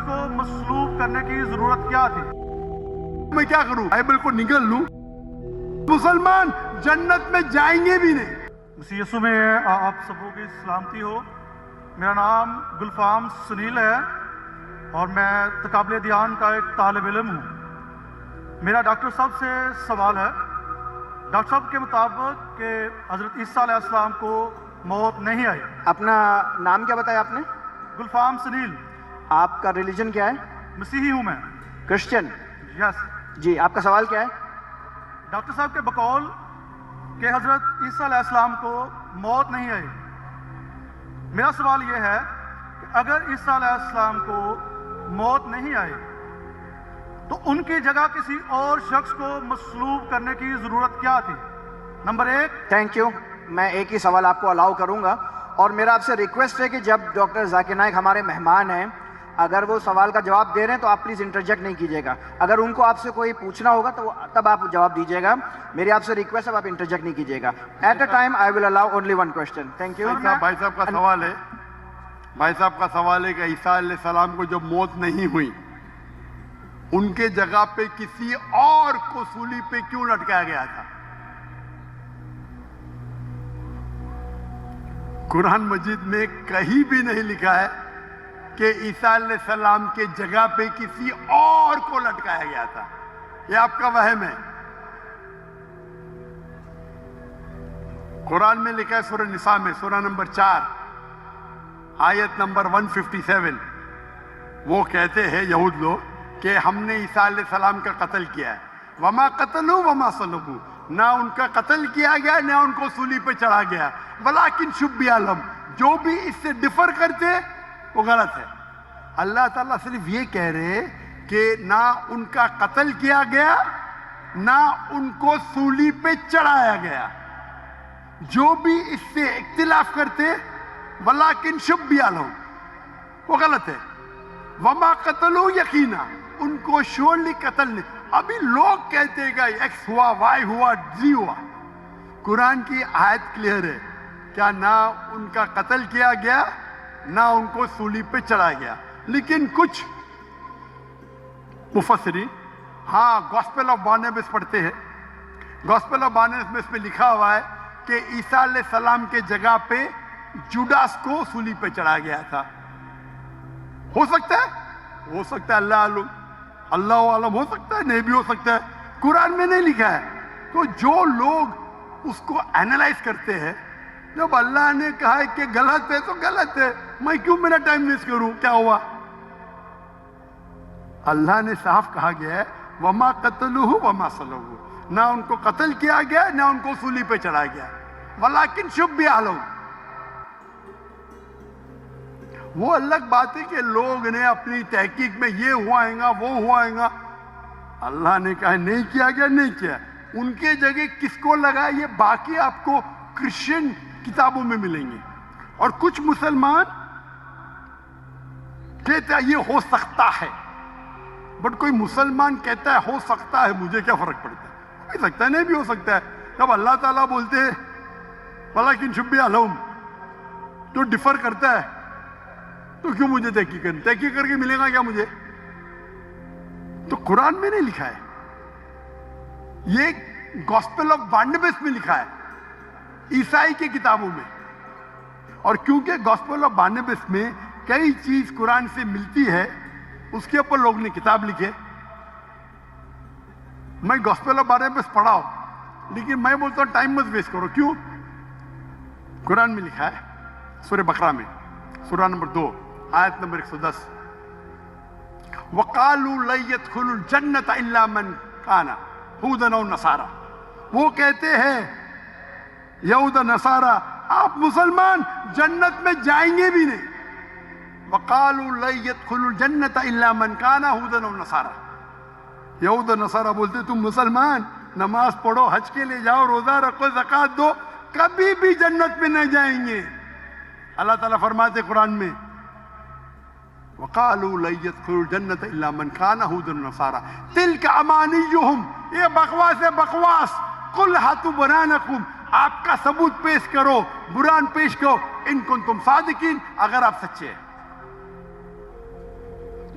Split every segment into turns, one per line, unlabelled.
کو مصلوب کرنے کی ضرورت کیا تھی؟
میں کیا کروں؟ بائبل کو نگل لوں؟ مسلمان جنت میں جائیں گے بھی نہیں۔
مسیح یسوع میں آپ سبوں کی سلامتی ہو۔ میرا نام گلفام سنیل ہے اور میں تقابل ادیان کا ایک طالب علم ہوں۔ میرا ڈاکٹر صاحب سے سوال ہے۔ ڈاکٹر صاحب کے مطابق کہ حضرت عیسیٰ علیہ السلام کو موت نہیں آئی۔
اپنا نام کیا بتایا آپ نے؟
گلفام سنیل۔
آپ کا ریلیجن کیا ہے؟
مسیحی ہوں میں۔
کرسچن؟
یس
جی، آپ کا سوال کیا ہے؟
ڈاکٹر صاحب کے بقول کہ حضرت عیسیٰ علیہ السلام کو موت نہیں آئی۔ میرا سوال یہ ہے کہ اگر عیسیٰ علیہ السلام کو موت نہیں آئی تو ان کی جگہ کسی اور شخص کو مصلوب کرنے کی ضرورت کیا تھی؟ نمبر 1۔
Thank you. میں ایک ہی سوال آپ کو الاؤ کروں گا، اور میرا آپ سے ریکویسٹ ہے کہ جب ڈاکٹر ذاکر نائک ہمارے مہمان ہیں، اگر وہ سوال کا جواب دے رہے ہیں تو آپ پلیز انٹرجیکٹ نہیں کیجیے گا۔ اگر ان کو آپ سے کوئی پوچھنا ہوگا تو تب آپ جواب دیجیے گا۔ میری آپ سے ریکویسٹ ہے آپ انٹرجیکٹ نہیں کیجیے گا۔ At a time I will allow only one question. Thank you.
بھائی صاحب کا سوال ہے کہ عیسیٰ علیہ السلام کو جب موت نہیں ہوئی، ان کے جگہ پہ کسی اور کو سولی پہ کیوں لٹکایا گیا تھا؟ قرآن مجید میں کہیں بھی نہیں لکھا ہے کہ عیسیٰ علیہ السلام کے جگہ پہ کسی اور کو لٹکایا گیا تھا۔ یہ آپ کا وہم ہے۔ قرآن میں لکھا ہے سورہ نساء میں، سورہ نمبر 4 آیت نمبر 157، وہ کہتے ہیں یہود لوگ کہ ہم نے عیسیٰ علیہ السلام کا قتل کیا ہے۔ وما قتلوا وما صلبوا، نہ ان کا قتل کیا گیا نہ ان کو سولی پہ چڑھا گیا، ولکن شبیہ لہم، جو بھی اس سے ڈفر کرتے وہ غلط ہے۔ اللہ تعالیٰ صرف یہ کہہ رہے کہ نہ ان کا قتل کیا گیا نہ ان کو سولی پہ چڑھایا گیا، جو بھی اس سے اختلاف کرتے ولکن شبیہ لہم، وہ غلط ہے۔ وما قتلوا، یقینا ان کو شورلی قتل نہیں۔ ابھی لوگ کہتے گا ایکس ہوا، وائی ہوا، زی ہوا۔ قرآن کی آیت کلیئر ہے، کیا نہ ان کا قتل کیا گیا نہ ان کو سولی پہ چڑھا گیا۔ لیکن کچھ مفسرین گاسپل آف بارناباس پڑھتے ہیں۔ گاسپل آف بارناباس میں لکھا ہوا ہے کہ عیسیٰ علیہ السلام کے جگہ پہ جوڈاس کو سولی پہ چڑھا گیا تھا۔ ہو سکتا ہے، اللہ عالم، ہو سکتا ہے، نہیں بھی ہو سکتا ہے، قرآن میں نہیں لکھا ہے۔ تو جو لوگ اس کو اینالائز کرتے ہیں، جب اللہ نے کہا ہے کہ غلط ہے تو غلط ہے، میں کیوں میرا ٹائم ویسٹ کروں؟ کیا ہوا؟ اللہ نے صاف کہا گیا ہے وما قتلوہ وما صلبوہ، نہ ان کو قتل کیا گیا نہ ان کو سولی پہ چڑھایا گیا، ولکن شبیہ لہم۔ وہ الگ بات ہے کہ لوگ نے اپنی تحقیق میں یہ ہوائیں گا وہ ہوائیں گا، اللہ نے کہا نہیں کیا گیا، نہیں کیا۔ ان کے جگہ کس کو لگا، یہ باقی آپ کو کرسچن کتابوں میں ملیں گے۔ اور کچھ مسلمان کہتا ہے یہ ہو سکتا ہے، بٹ کوئی مسلمان کہتا ہے ہو سکتا ہے، مجھے کیا فرق پڑتا ہے؟ ہو بھی سکتا ہے، نہیں بھی ہو سکتا ہے۔ جب اللہ تعالیٰ بولتے ہیں ولکن شبیہ لہم، جو ڈفر کرتا ہے تو کیوں مجھے تحقیق کر کے ملے گا کیا مجھے؟ تو قرآن میں نہیں لکھا ہے، یہ گاسپل آف بارناباس میں لکھا ہے، عیسائی کی کتابوں میں۔ اور کیونکہ گاسپل آف بارناباس میں کئی چیز قرآن سے ملتی ہے، اس کے اوپر لوگ نے کتاب لکھے۔ میں گاسپل آف بارناباس پڑھا ہوں، لیکن میں بولتا ہوں ٹائم مت ویسٹ کرو۔ کیوں؟ قرآن میں لکھا ہے سورہ بقرہ میں، سورہ نمبر 2 آیت نمبر 110، وَقَالُوا لَن يَدْخُلُوا الْجَنَّةَ إِلَّا مَنْ كَانَ هُودًا أَوْ نَصَارَىٰ۔ وہ کہتے ہیں یہود نصارہ آپ مسلمان جنت میں جائیں گے بھی نہیں۔ وَقَالُوا لَن يَدْخُلُوا الْجَنَّةَ إِلَّا مَنْ كَانَ هُودًا أَوْ نَصَارَىٰ۔ یہود نصارہ بولتے تم مسلمان نماز پڑھو، حج کے لے جاؤ، روزہ رکھو، زکوٰۃ دو، کبھی بھی جنت میں نہ جائیں گے۔ اللہ تعالیٰ فرماتے قرآن میں وَقَالُوا لَن يَدْخُلُوا الْجَنَّةَ إِلَّا مَنْ كَانَ هُودًا وَنَصَارَىٰ تِلْكَ أَمَانِيُّهُمْ، یہ بکواس ہے، بکواس۔ قُلْ هَاتُوا بُرْهَانَكُمْ، آپ کا ثبوت پیش کرو، برہان پیش کرو، ان کنتم صادقین، اگر آپ سچے ہیں۔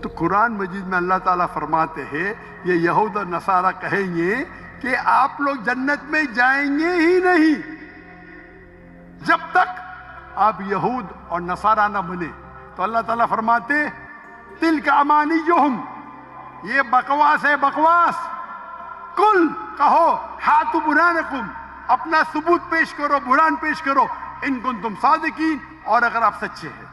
تو قرآن مجید میں اللہ تعالیٰ فرماتے ہیں یہ یہود اور نصارہ کہیں گے کہ آپ لوگ جنت میں جائیں گے ہی نہیں جب تک آپ یہود اور نصارہ نہ بنے. تو اللہ تعالیٰ فرماتے تلک امانیہم، یہ بکواس ہے، بکواس. کل کہو ہاتھو برہانکم، اپنا ثبوت پیش کرو، برہان پیش کرو، ان کنتم صادقین، اور اگر آپ سچے ہیں.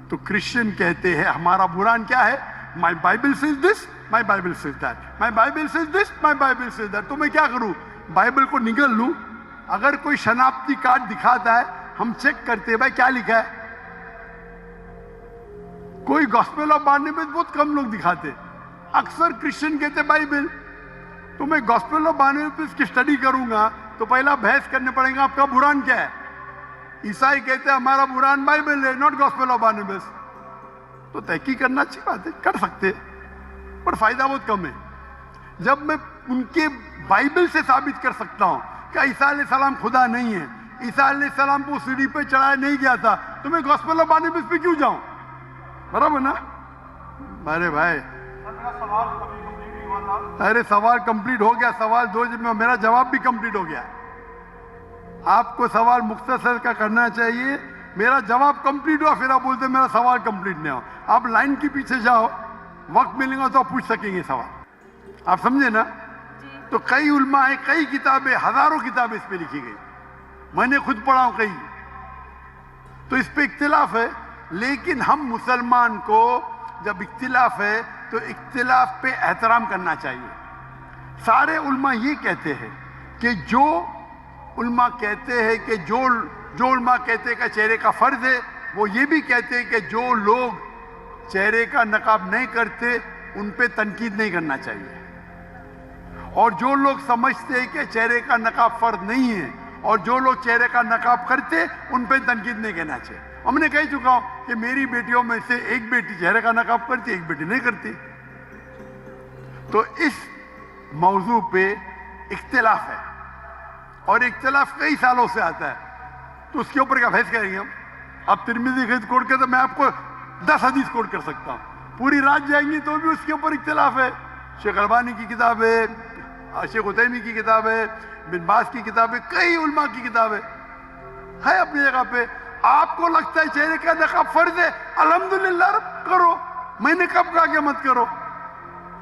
تو کرسچن کہتے ہیں ہمارا برہان کیا ہے؟ My Bible says this, my Bible says that, my Bible says this, my Bible says that. تو میں کیا کروں؟ بائبل کو نگل لوں؟ اگر کوئی شناختی کارڈ دکھاتا ہے ہم چیک کرتے ہیں بھائی کیا لکھا ہے. کوئی گاسپل آف بارنیبس بہت کم لوگ دکھاتے، اکثر کرسچن کہتے بائبل. تو میں گاسپل آف بارنیبس کی اسٹڈی کروں گا تو پہلا بحث کرنے پڑے گا آپ کا برہان کیا ہے. عیسائی کہتے ہیں ہمارا برہان بائبل ہے، ناٹ گاسپل آف بارنیبس. تو تحقیق کرنا اچھی بات ہے، کر سکتے، پر فائدہ بہت کم ہے. جب میں ان کے بائبل سے ثابت کر سکتا ہوں کہ عیسیٰ علیہ السلام خدا نہیں ہے، عیسیٰ علیہ السلام کو سیڑھی پہ چڑھایا نہیں گیا تھا، تو میں گاسپل آف بارنیبس پہ کیوں جاؤں؟ برابر نا؟ ارے بھائی ارے سوال کمپلیٹ ہو گیا. سوال دو میں میرا جواب بھی کمپلیٹ ہو گیا. آپ کو سوال مختصر کا کرنا چاہیے، میرا جواب کمپلیٹ ہوا پھر آپ بولتے میرا سوال کمپلیٹ نہیں ہوا. آپ لائن کے پیچھے جاؤ، وقت ملے گا تو آپ پوچھ سکیں گے سوال. آپ سمجھے نا؟ تو کئی علماء ہیں، کئی کتابیں، ہزاروں کتابیں اس پہ لکھی گئی، میں نے خود پڑھا ہوں کئی. تو اس پہ اختلاف ہے، لیکن ہم مسلمان کو جب اختلاف ہے تو اختلاف پہ احترام کرنا چاہیے. سارے علماء یہ کہتے ہیں کہ جو علماء کہتے ہیں کہ جو علماء کہتے ہیں کہ چہرے کا فرض ہے، وہ یہ بھی کہتے ہیں کہ جو لوگ چہرے کا نقاب نہیں کرتے ان پہ تنقید نہیں کرنا چاہیے. اور جو لوگ سمجھتے ہیں کہ چہرے کا نقاب فرض نہیں ہے اور جو لوگ چہرے کا نقاب کرتے ان پہ تنقید نہیں کرنا چاہیے. ہم نے کہہ چکا ہوں کہ میری بیٹیوں میں سے ایک بیٹی چہرے کا نقاب کرتی، ایک بیٹی نہیں کرتی. تو اس موضوع پہ اختلاف ہے اور اختلاف کئی سالوں سے آتا ہے. تو اس کے اوپر کیا بحث کریں گے ہم؟ اب ترمذی حدیث کوٹ کے تو میں آپ کو 10 حدیث کوٹ کر سکتا ہوں، پوری رات جائیں گی تو بھی اس کے اوپر اختلاف ہے. شیخ البانی کی کتاب ہے، شیخ عثیمین کی کتاب ہے، بن باز کی کتاب ہے، کئی علماء کی کتاب ہے اپنی جگہ پہ. آپ کو لگتا ہے چہرے کا نقاب فرض ہے، الحمدللہ رب کرو، میں نے کب کہا کہ مت کرو.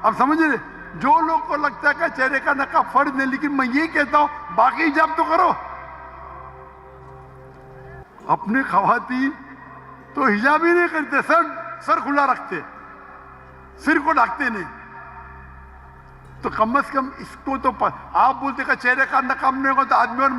اب سمجھ رہے؟ جو لوگ کو لگتا ہے کہ چہرے کا نقاب فرض نہیں، لیکن میں یہ کہتا ہوں باقی حجاب تو کرو. اپنے خواتین تو حجاب ہی نہیں کرتے، سر کھلا رکھتے، سر کو ڈھکتے نہیں. تو کم از کم اس کو تو آپ بولتے کہ چہرے کا نقاب نہیں ہوگا تو آدمی اور مرد